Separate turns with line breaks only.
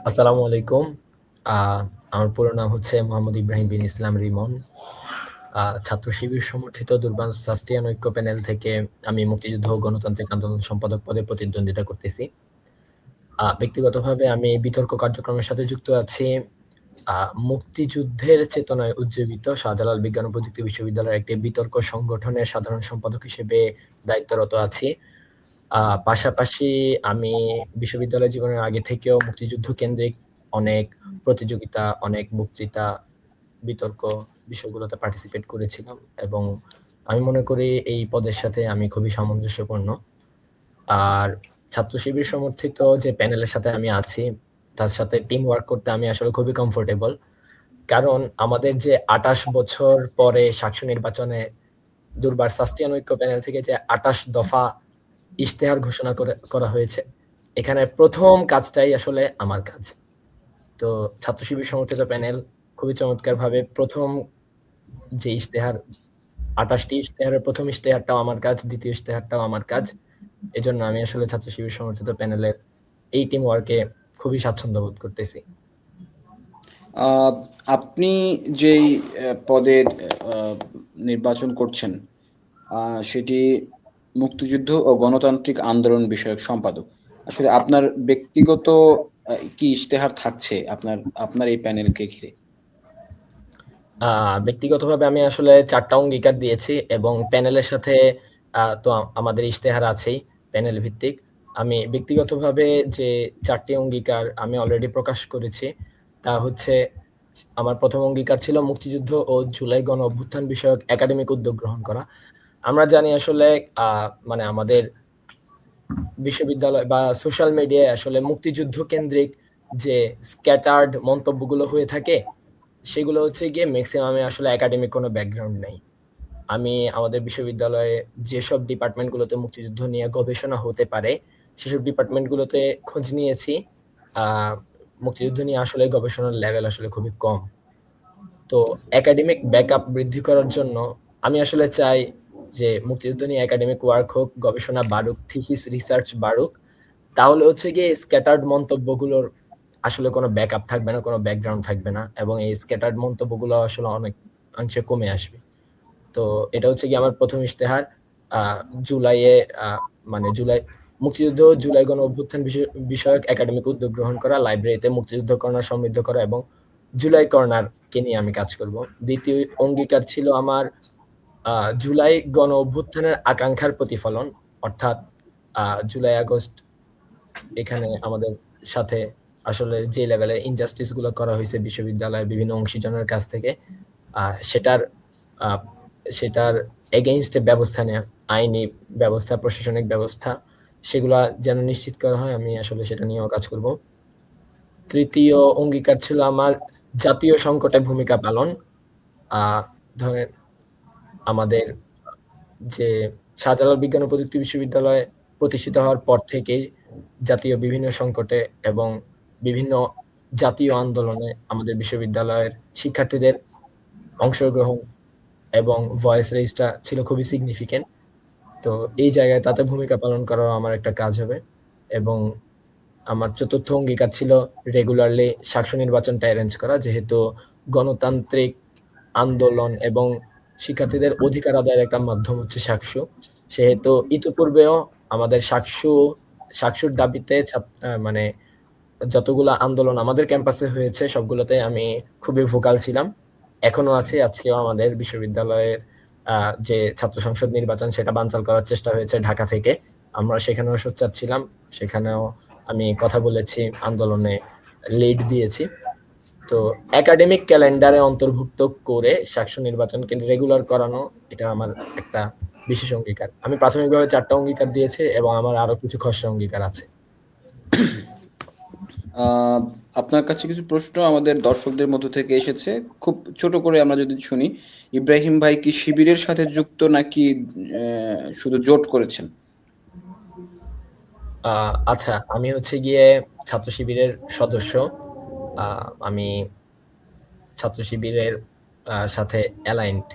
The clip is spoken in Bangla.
আসসালামু আলাইকুম। আ আমার পুরো নাম হচ্ছে মোহাম্মদ ইব্রাহিম বিন ইসলাম রিমন। ছাত্র শিবির সমর্থিত দুর্বার সাস্টিয়ান ঐক্য প্যানেল থেকে আমি মুক্তিযুদ্ধ ও গণতান্ত্রিক আন্দোলন সম্পাদক পদে প্রতিদ্বন্দ্বিতা করতেছি। ব্যক্তিগতভাবে আমি বিতর্ক কার্যক্রমের সাথে যুক্ত আছি। আ মুক্তিযুদ্ধের চেতনায় উজ্জীবিত শাহজালাল বিজ্ঞান ও প্রযুক্তি বিশ্ববিদ্যালয়ের একটি বিতর্ক সংগঠনের সাধারণ সম্পাদক হিসেবে দায়িত্বরত আছি। পাশাপাশি আমি বিশ্ববিদ্যালয় জীবনের আগে থেকেও মুক্তিযুদ্ধ কেন্দ্রিক অনেক প্রতিযোগিতা, অনেক বক্তৃতা, বিতর্ক বিষয়গুলোতে পার্টিসিপেট করেছিলাম এবং আমি মনে করি এই পদের সাথে আমি খুবই সামঞ্জস্যপূর্ণ। আর ছাত্র শিবির সমর্থিত যে প্যানেলের সাথে আমি আছি, তার সাথে টিম ওয়ার্ক করতে আমি আসলে খুবই কমফোর্টেবল। কারণ আমাদের যে ২৮ বছর পরে সাকসু নির্বাচনে দুর্বার সাস্টিয়ান ঐক্য প্যানেল থেকে যে ২৮ দফা ইশতেহার ঘোষণা করা হয়েছে। এখানে ১ম কাজটাই আসলে আমার কাজ। তো ছাত্র শিবির সমর্থিত প্যানেল খুবই চমৎকারভাবে ১ম যে ইশতেহার ২৮ টি ইশতেহারের ১ম ইশতেহারটাও আমার কাজ, ২য় ইশতেহারটাও আমার কাজ। এজন্য আমি আসলে ছাত্র শিবির সমর্থিত প্যানেলের এই টিম ওয়ার্কে খুবই স্বাচ্ছন্দ্য বোধ করতেছি।
আপনি যেই পদের নির্বাচন করছেন সেটি মুক্তিযুদ্ধ ও গণতান্ত্রিক আন্দোলন বিষয়ক সম্পাদক। আসলে আপনার ব্যক্তিগত কি ইশতেহার থাকছে আপনার এই প্যানেলকে ঘিরে?
ব্যক্তিগতভাবে আমি আসলে ৪ টা অঙ্গীকার দিয়েছি এবং প্যানেলের সাথে তো আমাদের ইশতেহার আছেই প্যানেল ভিত্তিক। আমি ব্যক্তিগতভাবে যে ৪ টি অঙ্গীকার আমি অলরেডি প্রকাশ করেছি, তা হচ্ছে আমার ১ম অঙ্গীকার ছিল মুক্তিযুদ্ধ ও জুলাই গণ অভ্যুত্থান বিষয়ক একাডেমিক উদ্যোগ গ্রহণ করা। আমরা জানি আসলে মানে আমাদের বিশ্ববিদ্যালয় বা সোশ্যাল মিডিয়ায় আসলে মুক্তিযুদ্ধ কেন্দ্রিক যে স্ক্যাটার্ড মন্তব্যগুলো হয়ে থাকে, সেগুলো হচ্ছে গিয়ে মেক্সিমামে আসলে একাডেমিক কোনো ব্যাকগ্রাউন্ড নেই। আমি আমাদের বিশ্ববিদ্যালয়ে যেসব ডিপার্টমেন্টগুলোতে মুক্তিযুদ্ধ নিয়ে গবেষণা হতে পারে, সেসব ডিপার্টমেন্টগুলোতে খোঁজ নিয়েছি। আ মুক্তিযুদ্ধ নিয়ে আসলে গবেষণার লেভেল আসলে খুবই কম। তো একাডেমিক ব্যাকআপ বৃদ্ধি করার জন্য আমি আসলে চাই যে মুক্তিযুদ্ধ নিয়ে একাডেমিক ওয়ার্ক হোক, গবেষণা বাড়ুক, থিসিস রিসার্চ বাড়ুক। তাহলে হচ্ছে গিয়ে স্ক্যাটার্ড মন্তব্যগুলোর আসলে কোনো ব্যাকআপ থাকবে না, কোনো ব্যাকগ্রাউন্ড থাকবে না এবং এই স্ক্যাটার্ড মন্তব্যগুলো আসলে অনেকাংশে কমে আসবে। তো এটা হচ্ছে গিয়ে আমার ১ম ইশতেহার। আ জুলাইয়ে আ মানে মুক্তিযুদ্ধ ও জুলাই গণ অভ্যুত্থান বিষয়ক একাডেমিক উদ্যোগ গ্রহণ করা, লাইব্রেরিতে মুক্তিযুদ্ধ কর্নার সমৃদ্ধ করা এবং জুলাই কর্নারকে নিয়ে আমি কাজ করব। ২য় অঙ্গীকার ছিল আমার আ জুলাই গণ অভ্যুত্থানের আকাঙ্ক্ষার প্রতিফলন। অর্থাৎ জুলাই আগস্ট এখানে আমাদের সাথে আসলে যে লেভেলের ইনজাস্টিস গুলো করা হইছে বিশ্ববিদ্যালয়ের বিভিন্ন অংশীজনের কাছ থেকে, আ সেটার আ সেটার এগেইনস্ট এ ব্যবস্থা নেয়া, আইনি ব্যবস্থা, প্রশাসনিক ব্যবস্থা সেগুলা যেন নিশ্চিত করা হয়, আমি আসলে সেটা নিয়েও কাজ করব। ৩য় অঙ্গীকার ছিল আমার জাতীয় সংকটে ভূমিকা পালন। আ ধরেন আমাদের যে শাহজালাল বিজ্ঞান ও প্রযুক্তি বিশ্ববিদ্যালয় প্রতিষ্ঠিত হওয়ার পর থেকেই জাতীয় বিভিন্ন সংকটে এবং বিভিন্ন জাতীয় আন্দোলনে আমাদের বিশ্ববিদ্যালয়ের শিক্ষার্থীদের অংশগ্রহণ এবং ভয়েস রেইজটা ছিল খুবই সিগনিফিক্যান্ট। তো এই জায়গায় তাতে ভূমিকা পালন করাও আমার একটা কাজ হবে এবং আমার ৪র্থ অঙ্গীকার ছিল রেগুলারলি সাকসু নির্বাচনটা এরেঞ্জ করা। যেহেতু গণতান্ত্রিক আন্দোলন এবং শিক্ষার্থীদের অধিকার আদায়ের একটা মাধ্যম হচ্ছে সাকসু। সেহেতু ইতিপূর্বেও আমাদের সাকসুর দাবিতে মানে যতগুলা আন্দোলন আমাদের ক্যাম্পাসে হয়েছে সবগুলোতে আমি খুবই ভোকাল ছিলাম। এখনো আছি। আজকেও আমাদের বিশ্ববিদ্যালয়ের আ যে ছাত্র সংসদ নির্বাচন সেটা বানচাল করার চেষ্টা হয়েছে ঢাকা থেকে। আমরা সেখানেও সোচ্চার ছিলাম। সেখানেও আমি কথা বলেছি, আন্দোলনে লিড দিয়েছি। তো একাডেমিক ক্যালেন্ডারে অন্তর্ভুক্ত করে সাকসু নির্বাচনকে রেগুলার করানো এটা আমার একটা বিশেষ অঙ্গীকার। আমি প্রাথমিকভাবে ৪ টা অঙ্গীকার দিয়েছি এবং আমার আরো কিছু খসড়া অঙ্গীকার আছে।
আপনার কাছে কিছু প্রশ্ন আমাদের দর্শকদের মধ্য থেকে এসেছে। খুব ছোট করে আমরা যদি শুনি, ইব্রাহিম ভাই কি শিবিরের সাথে যুক্ত নাকি শুধু জোট করেছেন?
আচ্ছা, আমি হচ্ছে গিয়ে ছাত্র শিবিরের সদস্য। আমি ছাত্র শিবিরের সাথে অ্যালাইনড।